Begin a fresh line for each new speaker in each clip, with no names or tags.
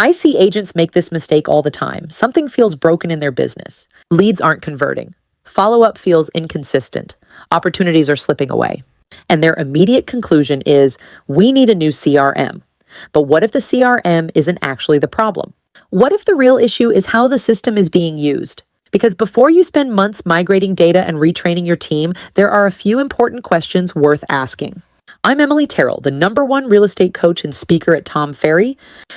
I see agents make this mistake all the time. Something feels broken in their business. Leads aren't converting. Follow-up feels inconsistent. Opportunities are slipping away. And their immediate conclusion is, we need a new CRM. But what if the CRM isn't actually the problem? What if the real issue is how the system is being used? Because before you spend months migrating data and retraining your team, there are a few important questions worth asking. I'm Emily Terrell, the #1 real estate coach and speaker at Tom Ferry,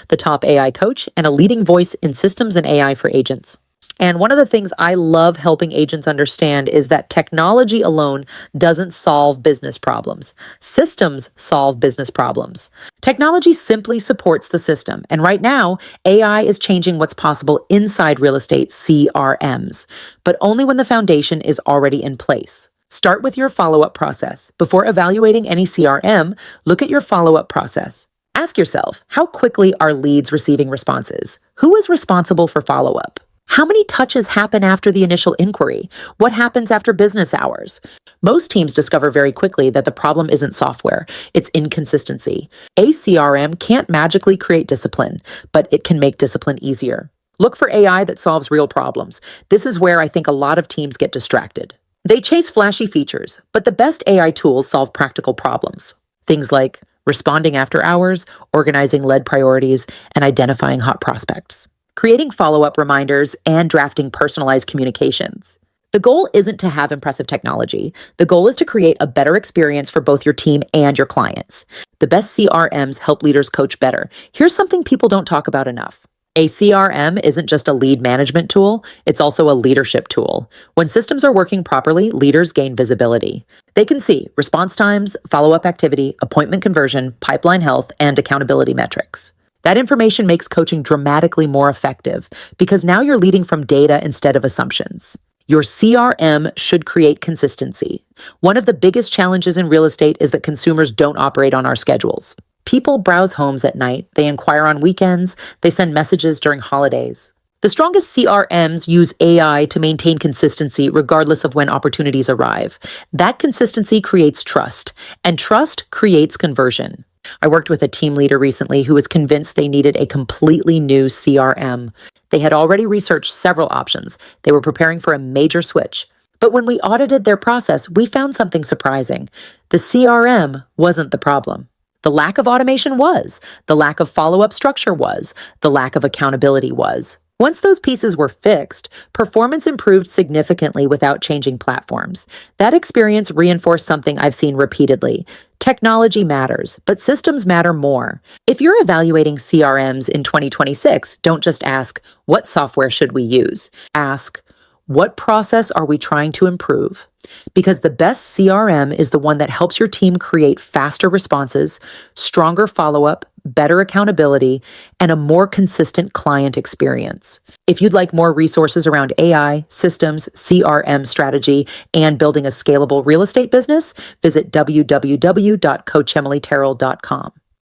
the top AI coach, and a leading voice in systems and AI for agents. And one of the things I love helping agents understand is that technology alone doesn't solve business problems. Systems solve business problems. Technology simply supports the system. And right now, AI is changing what's possible inside real estate CRMs, but only when the foundation is already in place. Start with your follow-up process. Before evaluating any CRM, look at your follow-up process. Ask yourself, how quickly are leads receiving responses? Who is responsible for follow-up? How many touches happen after the initial inquiry? What happens after business hours? Most teams discover very quickly that the problem isn't software, it's inconsistency. A CRM can't magically create discipline, but it can make discipline easier. Look for AI that solves real problems. This is where I think a lot of teams get distracted. They chase flashy features, but the best AI tools solve practical problems. Things like responding after hours, organizing lead priorities, and identifying hot prospects. Creating follow-up reminders, and drafting personalized communications. The goal isn't to have impressive technology. The goal is to create a better experience for both your team and your clients. The best CRMs help leaders coach better. Here's something people don't talk about enough. A CRM isn't just a lead management tool, it's also a leadership tool. When systems are working properly, leaders gain visibility. They can see response times, follow-up activity, appointment conversion, pipeline health, and accountability metrics. That information makes coaching dramatically more effective because now you're leading from data instead of assumptions. Your CRM should create consistency. One of the biggest challenges in real estate is that consumers don't operate on our schedules. People browse homes at night, they inquire on weekends, they send messages during holidays. The strongest CRMs use AI to maintain consistency regardless of when opportunities arrive. That consistency creates trust, and trust creates conversion. I worked with a team leader recently who was convinced they needed a completely new CRM. They had already researched several options. They were preparing for a major switch. But when we audited their process, we found something surprising. The CRM wasn't the problem. The lack of automation was. The lack of follow-up structure was. The lack of accountability was. Once those pieces were fixed, performance improved significantly without changing platforms. That experience reinforced something I've seen repeatedly. Technology matters, but systems matter more. If you're evaluating CRMs in 2026, don't just ask, what software should we use? Ask, what process are we trying to improve? Because the best CRM is the one that helps your team create faster responses, stronger follow-up, better accountability, and a more consistent client experience. If you'd like more resources around AI, systems, CRM strategy, and building a scalable real estate business, visit www.coachemilyterrell.com.